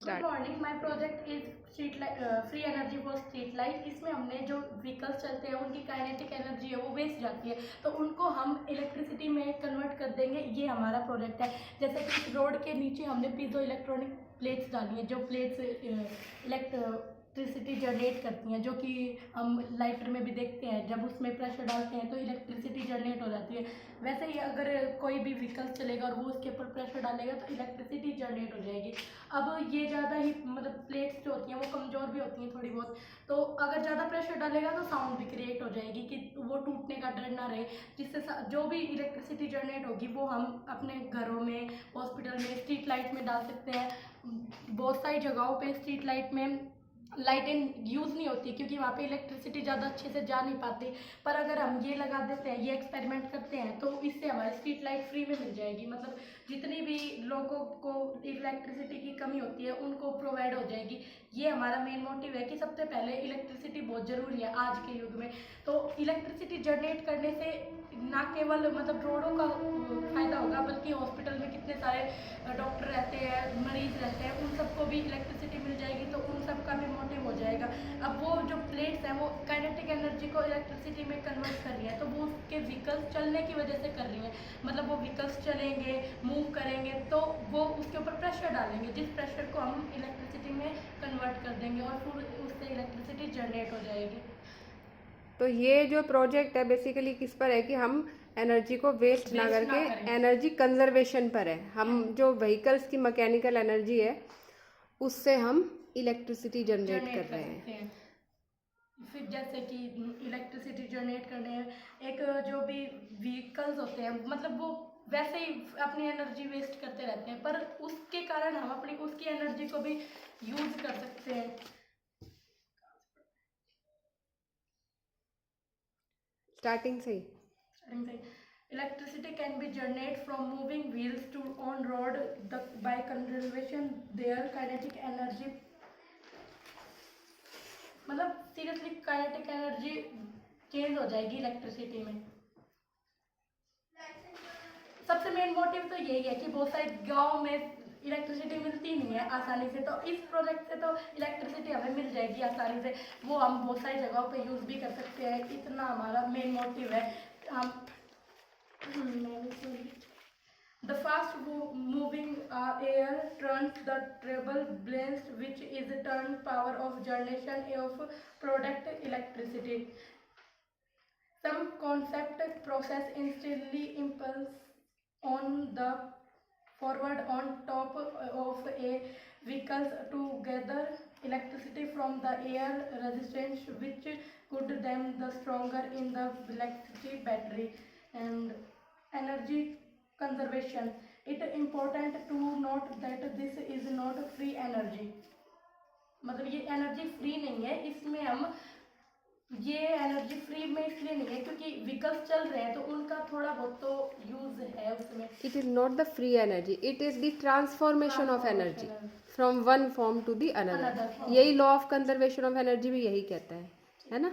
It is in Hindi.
Good morning, my project is street light, free energy for street light. इसमें हमने जो व्हीकल्स चलते हैं उनकी काइनेटिक एनर्जी है वो वेस्ट जाती है, तो उनको हम इलेक्ट्रिसिटी में कन्वर्ट कर देंगे। ये हमारा प्रोजेक्ट है। जैसे कि रोड के नीचे हमने पीजो इलेक्ट्रॉनिक प्लेट्स डाली हैं, जो प्लेट्स इलेक्ट्रिसिटी जनरेट करती हैं, जो कि हम लाइटर में भी देखते हैं। जब उसमें प्रेशर डालते हैं तो इलेक्ट्रिसिटी जनरेट हो जाती है। वैसे ही अगर कोई भी व्हीकल चलेगा और वो उसके ऊपर प्रेशर डालेगा तो इलेक्ट्रिसिटी जनरेट हो जाएगी। अब ये ज़्यादा ही मतलब प्लेट्स जो होती हैं वो कमज़ोर भी होती हैं थोड़ी बहुत, तो अगर ज़्यादा प्रेशर डालेगा तो साउंड भी क्रिएट हो जाएगी कि वो टूटने का डर ना रहे, जिससे जो भी इलेक्ट्रिसिटी जनरेट होगी वो हम अपने घरों में, हॉस्पिटल में, स्ट्रीट लाइट में डाल सकते हैं। बहुत सारी जगहों पे स्ट्रीट लाइट में लाइटें यूज़ नहीं होती क्योंकि वहाँ पे इलेक्ट्रिसिटी ज़्यादा अच्छे से जा नहीं पाती। पर अगर हम ये लगा देते हैं, ये एक्सपेरिमेंट करते हैं, तो इससे हमारी स्ट्रीट लाइट फ्री में मिल जाएगी। मतलब जितनी भी लोगों को इलेक्ट्रिसिटी की कमी होती है उनको प्रोवाइड हो जाएगी। ये हमारा मेन मोटिव है कि सबसे पहले इलेक्ट्रिसिटी बहुत ज़रूरी है आज के युग में। तो इलेक्ट्रिसिटी जनरेट करने से ना केवल मतलब रोडों का फ़ायदा होगा, बल्कि हॉस्पिटल में कितने सारे डॉक्टर रहते हैं, मरीज रहते हैं, उन सबको भी इलेक्ट्रिसिटी मिल जाएगी, तो उन सब का भी मोटिव हो जाएगा। अब वो जो प्लेट्स हैं वो काइनेटिक एनर्जी को इलेक्ट्रिसिटी में कन्वर्ट कर रही है, तो वो उसके व्हीकल्स चलने की वजह से कर रही है। मतलब वो व्हीकल्स चलेंगे, मूव करेंगे, तो वो उसके ऊपर प्रेशर डालेंगे, जिस प्रेशर को हम इलेक्ट्रिसिटी में कन्वर्ट कर देंगे और फिर उससे इलेक्ट्रिसिटी जनरेट हो जाएगी। तो ये जो प्रोजेक्ट है बेसिकली किस पर है कि हम एनर्जी को वेस्ट ना करके एनर्जी कंजर्वेशन पर है। हम जो व्हीकल्स की मैकेनिकल एनर्जी है उससे हम इलेक्ट्रिसिटी जनरेट कर रहे हैं। फिर जैसे कि इलेक्ट्रिसिटी जनरेट करने हैं, एक जो भी व्हीकल्स होते हैं मतलब वो वैसे ही अपनी एनर्जी वेस्ट करते रहते हैं, पर उसके कारण हम अपनी उसकी एनर्जी को भी यूज कर सकते हैं। स्टार्टिंग से ही Electricity can be generated from moving wheels to on road by conservation their kinetic energy। मतलब सीरियसली काइनेटिक एनर्जी चेंज हो जाएगी इलेक्ट्रिसिटी में। सबसे मेन मोटिव तो यही है कि बहुत सारे गांव में इलेक्ट्रिसिटी मिलती नहीं है आसानी से, तो इस प्रोजेक्ट से तो इलेक्ट्रिसिटी हमें मिल जाएगी आसानी से। वो हम बहुत सारी जगहों पे यूज़ भी कर सकते हैं, इतना हमारा मेन मोटिव है। हम The fast moving air turns the treble blast, which is turn power of generation of product electricity. Some concept process instantly impulse on the forward on top of a vehicle to gather electricity from the air resistance, which could them the stronger in the electricity battery and energy conservation. It important to note that this is not free energy। मतलब ये एनर्जी फ्री नहीं है, इसमें हम ये एनर्जी फ्री में इसलिए नहीं है क्योंकि व्हीकल्स चल रहे हैं तो उनका थोड़ा बहुत तो यूज है उसमें। It is not the free energy, it is the transformation of energy from one form to the another. यही law of conservation of energy भी यही कहता है ना।